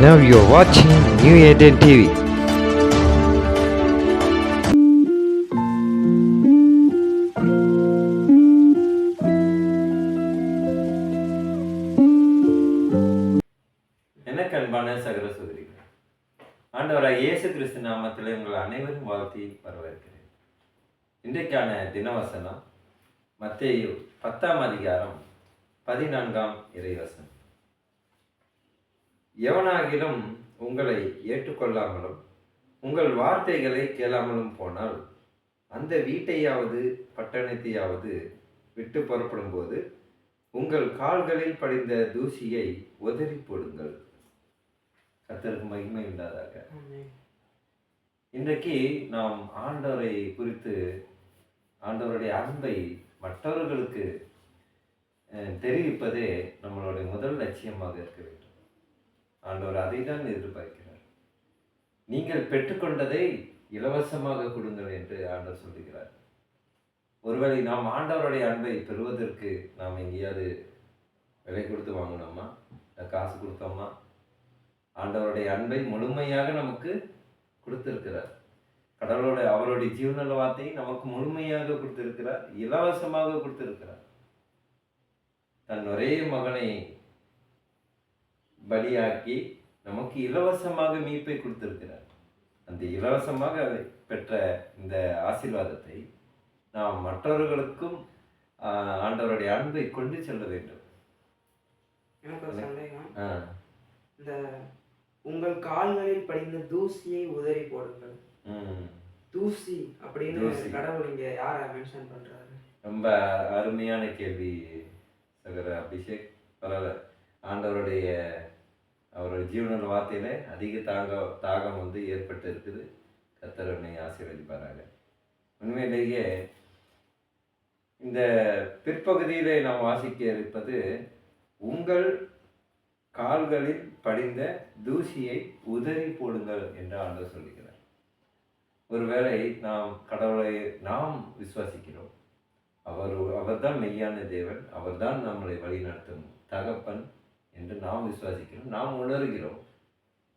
Now you're watching New Eden TV. எனக்கு அன்பான சகல சகோதரிகள், ஆண்டவராக இயேசு கிறிஸ்து நாமத்தில் உங்கள் அனைவரும் வாழ்த்தி வரவேற்கிறேன். இன்றைக்கான தினவசனம் மத்தேயு 10ஆம் அதிகாரம் 14ஆம் இறைவசனம். எவனாகிலும் உங்களை ஏற்றுக்கொள்ளாமலும் உங்கள் வார்த்தைகளை கேளாமலும் போனால் அந்த வீட்டையாவது பட்டணத்தையாவது விட்டு புறப்படும் போது உங்கள் கால்களில் படிந்த தூசியை உதறி போடுங்கள். கர்த்தருக்கு மகிமை உண்டாதாக. இன்றைக்கு நாம் ஆண்டவரை குறித்து, ஆண்டவருடைய அன்பை மற்றவர்களுக்கு தெரிவிப்பதே நம்மளுடைய முதல் லட்சியமாக இருக்க வேண்டும். ஆண்டவர் அதை தான் எதிர்பார்க்கிறார். நீங்கள் பெற்றுக்கொண்டதை இலவசமாக கொடுங்கள் என்று ஆண்டவர் சொல்லுகிறார். ஒருவேளை நாம் ஆண்டவருடைய அன்பை பெறுவதற்கு நாம் எங்கேயாவது விலை கொடுத்து வாங்கினோமா, காசு கொடுத்தோமா? ஆண்டவருடைய அன்பை முழுமையாக நமக்கு கொடுத்திருக்கிறார். அவருடைய ஜீவனல் வார்த்தையை நமக்கு முழுமையாக கொடுத்திருக்கிறார், இலவசமாக கொடுத்திருக்கிறார். தன் ஒரே மகனை பலியாக்கி நமக்கு இலவசமாக மீட்பை கொடுத்திருக்கிறார். அந்த இலவசமாக பெற்ற இந்த ஆசீர்வாதத்தை நாம் மற்றவர்களுக்கும் ஆண்டவருடைய அன்பை கொண்டு செல்ல வேண்டும். எனக்கு ஒரு சந்தேகம். இந்த உங்கள் கால்களில் படிந்த தூசியை உதறி போடுங்கள். தூசி அப்படின்னு கடவுள் இங்க யார மென்ஷன் பண்றாரு? ரொம்ப அருமையான கேள்வி சகோதர அபிஷேக். பரவாயில்ல, அவருடைய ஜீவனல் வார்த்தையில அதிக தாகம் ஏற்பட்டு இருக்குது. கர்த்தர் என்னை ஆசீர்வதிப்பாராக. உண்மையிலேயே இந்த பிற்பகுதியிலே நாம் வாசிக்க இருப்பது, உங்கள் கால்களில் படிந்த தூசியை உதறி போடுங்கள் என்று ஆண்டவர் சொல்லுகிறார். ஒருவேளை நாம் கடவுளை நாம் விசுவாசிக்கிறோம், அவர்தான் மெய்யான தேவன், அவர்தான் நம்மளை வழிநடத்தும் தகப்பன் என்று நாம் விசுவாசிக்கிறோம், நாம் உணர்கிறோம்.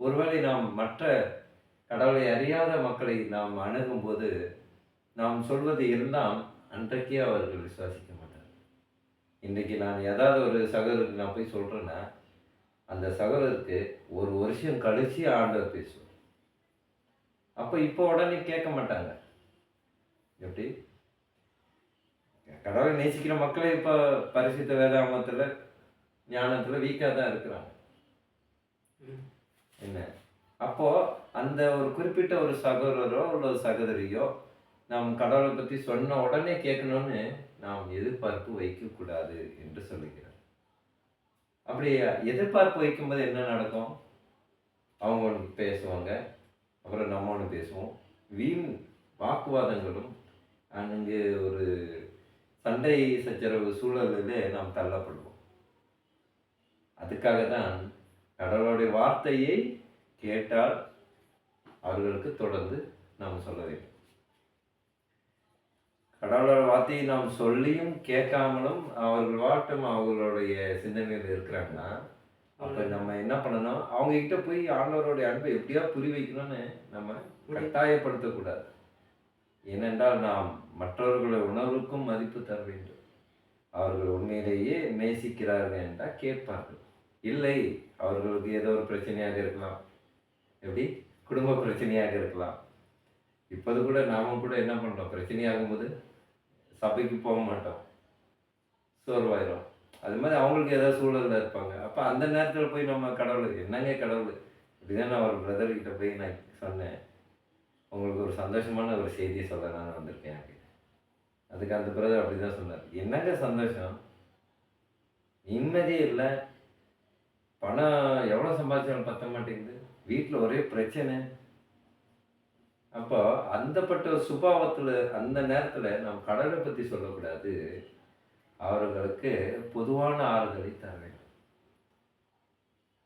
ஒருவேளை நாம் மற்ற கடவுளை அறியாத மக்களை நாம் அணுகும்போது நாம் சொல்வது எல்லாம் அன்றைக்கே அவர்கள் விசுவாசிக்க மாட்டார்கள். இன்றைக்கி நான் ஏதாவது ஒரு சகோதரருக்கு நான் போய் சொல்கிறேன்னா, அந்த சகோதரருக்கு ஒரு வருஷம் கழித்து ஆண்டவர் பேசுவார். அப்போ இப்போ உடனே கேட்க மாட்டாங்க. எப்படி கடவுளை நேசிக்கிற மக்களே இப்போ பரிசுத்த வேதாகமத்தில் ஞானத்தில் வீக்காக தான் இருக்கிறாங்க. என்ன அப்போ அந்த ஒரு குறிப்பிட்ட ஒரு சகோதரரோ ஒரு சகோதரியோ நாம் கடவுளை பற்றி சொன்ன உடனே கேட்கணும்னு நாம் எதிர்பார்ப்பு வைக்கக்கூடாது என்று சொல்லுகிறார். அப்படி எதிர்பார்ப்பு வைக்கும்போது என்ன நடக்கும்? அவங்க ஒன்று பேசுவாங்க, அப்புறம் நம்ம ஒன்று பேசுவோம். வீண் வாக்குவாதங்களும் அங்கே ஒரு சண்டை சச்சரவு சூழலிலே நாம் தள்ளப்படுவோம். அதுக்காக தான் கடவுளுடைய வார்த்தையை கேட்டால் அவர்களுக்கு தொடர்ந்து நாம் சொல்ல வேண்டும். கடவுளோட வார்த்தையை நாம் சொல்லியும் கேட்காமலும் அவர்கள் வாட்டும் அவர்களுடைய சிந்தனைகள் இருக்கிறாங்கன்னா, அப்போ நம்ம என்ன பண்ணணும்? அவங்க கிட்ட போய் ஆண்டவருடைய அன்பை எப்படியா புரி வைக்கணும்னு நம்ம கட்டாயப்படுத்தக்கூடாது. ஏனென்றால் நாம் மற்றவர்களுடைய உணர்வுக்கும் மதிப்பு தர வேண்டும். அவர்கள் உண்மையிலேயே நேசிக்கிறார்கள் என்றால் கேட்பார்கள். இல்லை, அவர்களுக்கு ஏதோ ஒரு பிரச்சனையாக இருக்கலாம், எப்படி குடும்ப பிரச்சனையாக இருக்கலாம். இப்போது கூட நாமும் கூட என்ன பண்ணுறோம்? பிரச்சனையாகும்போது சபைக்கு போக மாட்டோம், சோர்வாயிரும். அது மாதிரி அவங்களுக்கு ஏதாவது சூழலில் இருப்பாங்க. அப்போ அந்த நேரத்தில் போய் நம்ம கடவுள் என்னங்க கடவுள் இப்படிதான் நான் ஒரு பிரதர்கிட்ட போய் நான் சொன்னேன், உங்களுக்கு ஒரு சந்தோஷமான ஒரு செய்தியை சொல்ல நான் வந்திருக்கேன். அதுக்கு அந்த பிரதர் அப்படி தான் சொன்னார். என்னங்க சந்தோஷம்? நிம்மதியே இல்லை, பணம் எவ்வளோ சம்பாதிச்சாலும் பத்த மாட்டேங்குது, வீட்டில் ஒரே பிரச்சனை. அப்போ அந்தப்பட்ட சுபாவத்தில் அந்த நேரத்தில் நாம் கடவுளை பற்றி சொல்லக்கூடாது, அவர்களுக்கு பொதுவான ஆறுதலை தர வேண்டும்.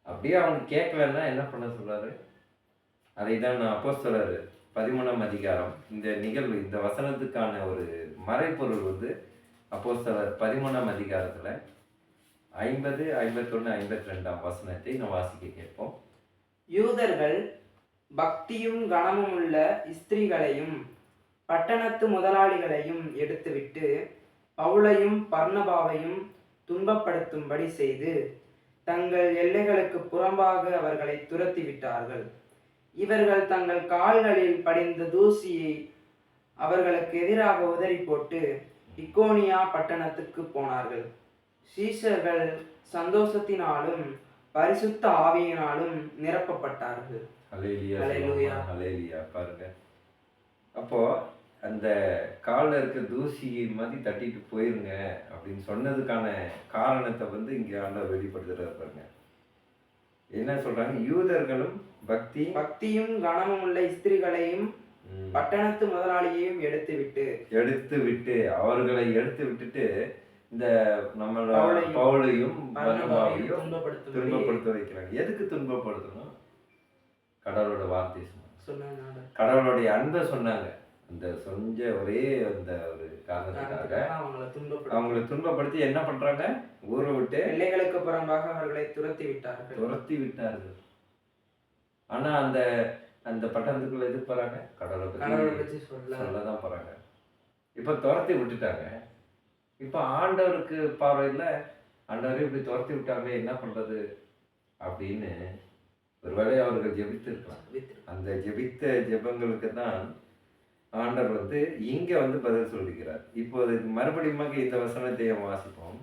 அப்படியே அவங்க கேட்கலன்னா என்ன பண்ண சொல்கிறாரு? அதை தான் அப்போஸ்தலர் 13ஆம் அதிகாரம் இந்த நிகழ்வு, இந்த வசனத்துக்கான ஒரு மறைப்பொருள் அப்போஸ்தலர் 13ஆம் அதிகாரத்தில் 50, 51, 52 வசனத்தை நாம் வாசிக்க கேட்போம். யூதர்கள் பக்தியும் கனமும் உள்ள ஸ்திரீகளையும் பட்டணத்து முதலாளிகளையும் எடுத்துவிட்டு பவுலையும் பர்னபாவையும் துன்பப்படுத்தும்படி செய்து தங்கள் எல்லைகளுக்கு புறம்பாக அவர்களை துரத்தி விட்டார்கள். இவர்கள் தங்கள் கால்களில் படிந்த தூசியை அவர்களுக்கு எதிராக உதறி போட்டு இக்கோனியா பட்டணத்துக்கு போனார்கள். சீஷர்கள் சந்தோஷத்தினாலும் பரிசுத்த ஆவியினாலும் நிரப்பப்பட்டார்கள். ஹல்லேலூயா, ஹல்லேலூயா. பாருங்க, அப்போ அந்த காலில் இருக்க தூசி மாதிரி தட்டிட்டு போயிருங்க அப்படின்னு சொன்னதுக்கான காரணத்தை வந்து இங்கே ஆண்டவர் வெளிப்படுத்துறாரு. பாருங்க என்ன சொல்றாங்க, யூதர்களும் பக்தியும் கனமும் உள்ள ஸ்திரீகளையும் பட்டணத்து முதலாளியையும் எடுத்து விட்டு அவர்களை எடுத்து விட்டுட்டு இந்த நம்மளோட பவுலையும் பர்னபாவையும் துன்பப்படுத்த வைக்கிறாங்க. எதுக்கு துன்பப்படுத்தணும்? கடவுளோட வார்த்தை சொன்னாங்க, கடவுளுடைய அன்பை சொன்னாங்க. அந்த சொஞ்ச ஒரே அந்த ஒரு காரணத்துக்காக அவங்களை துன்பப்படுத்தி என்ன பண்றாங்க, ஊரை விட்டு எல்லைகளுக்கு புறம்பாக அவர்களை துரத்தி விட்டார்கள். ஆனா அந்த அந்த பட்டணத்துக்குள்ள எது போறாங்க, கடவுளை பற்றி சொல்லதான் போறாங்க. இப்ப துரத்தி விட்டுட்டாங்க. இப்ப ஆண்டவருக்கு பார்வையில் ஆண்டவரே இப்படி துரத்தி விட்டாங்க, என்ன பண்றது அப்படின்னு ஒருவேளை அவர்கள் ஜெபித்திருக்கலாம். அந்த ஜெபித்த ஜெபங்களுக்கு தான் ஆண்டவர் வந்து இங்க வந்து பதில் சொல்லிக்கிறார். இப்போது மறுபடியும் இந்த வசனத்தை வாசிப்போம்.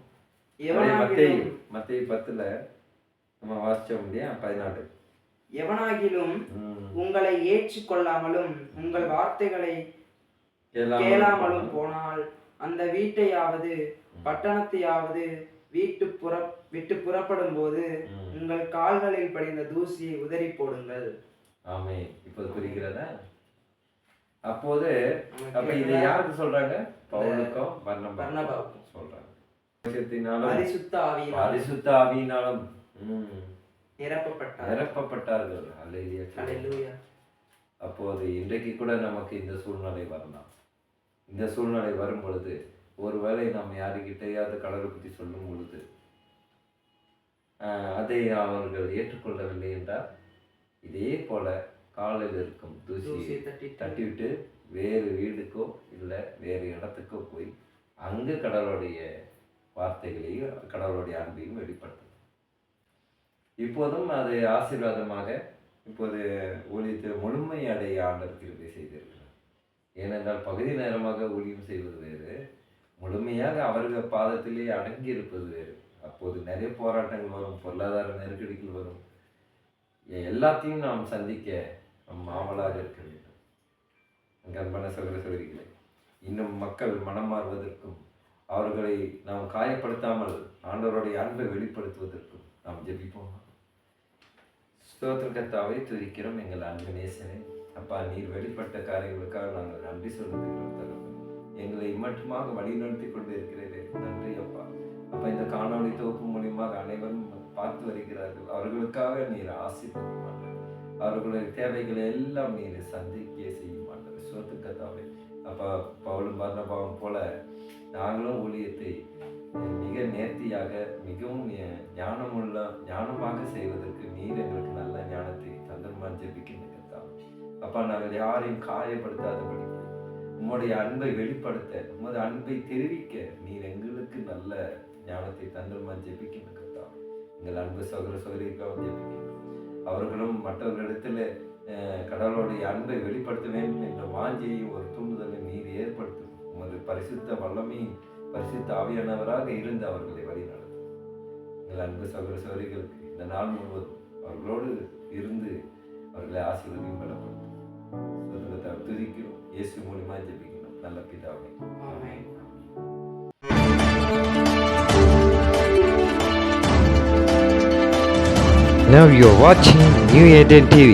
மத்தேயு 10 நம்ம வாசிச்சோம் இல்லையா, 14. எவனாகிலும் உங்களை ஏற்றுக்கொள்ளாமலும் உங்கள் வார்த்தைகளை கேளாமலும் போனால் அந்த வீட்டையாவது பட்டணத்தையாவது விட்டு புறப்படும் போது உங்கள் கால்களில் படிந்த தூசியை உதறி போடுங்கள். ஆமே. இப்போது புரிகிறதா? அப்போது அப்ப இதை யாருக்கு சொல்றாங்க? பவுலுக்கும் பர்னபாவுக்கும் சொல்றாங்க. பரிசுத்த ஆவியினாலும் நிரப்பப்பட்டார்கள். ஹல்லேலூயா. அப்போது இன்றைக்கு கூட நமக்கு இந்த சூழ்நிலை வரலாம். இந்த சூழ்நிலை வரும் பொழுது ஒருவேளை நாம் யாருக்கிட்டையாவது கடவுளை பற்றி சொல்லும் பொழுது அதை அவர்கள் ஏற்றுக்கொள்ளவில்லை என்றால் இதே போல காலில் இருக்கும் தூசியை தட்டிவிட்டு வேறு வீடுக்கோ இல்லை வேறு இடத்துக்கோ போய் அங்கு கடவுளுடைய வார்த்தைகளையும் கடவுளுடைய அன்பையும் வெளிப்படுத்தும். இப்போதும் அது ஆசீர்வாதமாக இப்போது ஊழியத்தை முழுமை அடைய ஆண்டவர் கிருபை செய்திருக்கிறார். ஏனென்றால் பகுதி நேரமாக ஊழியம் செய்வது வேறு, முழுமையாக அவர்கள் பாதத்திலே அடங்கி இருப்பது வேறு. அப்போது நிறைய போராட்டங்கள் வரும், பொருளாதார நெருக்கடிகள் வரும். எல்லாத்தையும் நாம் சந்திக்க நம் ஆவலாக இருக்க வேண்டும். அன்பான சகோதர சகோதரிகளே, இன்னும் மக்கள் மனம் மாறுவதற்கும் அவர்களை நாம் காயப்படுத்தாமல் ஆண்டவருடைய அன்பை வெளிப்படுத்துவதற்கும் நாம் ஜெபிப்போம். ஸ்தோத்திர கர்த்தாவை துதிக்கிறோம். எங்கள் அன்பு நேசனே, அப்பா, நீர் வெளிப்பட்ட காரியங்களுக்காக நாங்கள் நன்றி சொல்லுகிறோம். தகவல் எங்களை இம்மட்டுமாக வழிநடத்தி கொண்டு இருக்கிறதே, நன்றி அப்பா. அப்போ இந்த காணொளி தொகுப்பு மூலியமாக அனைவரும் பார்த்து வருகிறார்கள். அவர்களுக்காக நீர் ஆசீர்வதிக்க மாட்டார், அவர்களுடைய தேவைகளை எல்லாம் நீர் சந்திக்க செய்ய மாட்டார். ஸ்தோத்திர கர்த்தாவே, அப்பா, பவுலும் பர்னபாவும் போல நாங்களும் ஊழியத்தை மிக நேர்த்தியாக மிகவும் ஞானமாக செய்வதற்கு நீர் எங்களுக்கு நல்ல ஞானத்தை தந்தன்மான் ஜெபிக்கின்ற கர்த்தாவே. அப்பா, நாங்கள் யாரையும் காயப்படுத்தாதபடி உம்முடைய அன்பை வெளிப்படுத்த, உமது அன்பை தெரிவிக்க நீர் எங்களுக்கு நல்ல ஞானத்தை தந்தன்மான் ஜெபிக்கின்ற கர்த்தாவே. எங்கள் அன்பு சகோதர சகோதரிக்காக ஜெபிக்கின்றோம். அவர்களும் மற்றவர்களிடத்தில் கடவுளுடைய அன்பை வெளிப்படுத்த வேண்டும் என்ற வாஞ்சியையும் ஒரு தூண்டுதலை நீர் ஏற்படுத்தும். உமது பரிசுத்த வல்லமை பரிசுத்த ஆவியானவராக இருந்து அவர்களை வழிநடத்தும். எங்கள் அன்பு சகோதர சகோதரிகளுக்கு இந்த நாள் முழுவதும் அவர்களோடு இருந்து அவர்களை ஆசீர்வதியும் பலப்படுத்தும். சுதந்திரத்தை துதிக்கிறோம், இயேசு மூலமா ஜெபிக்கிறோம் நல்ல பிதாவே. Now you are watching New Eden TV.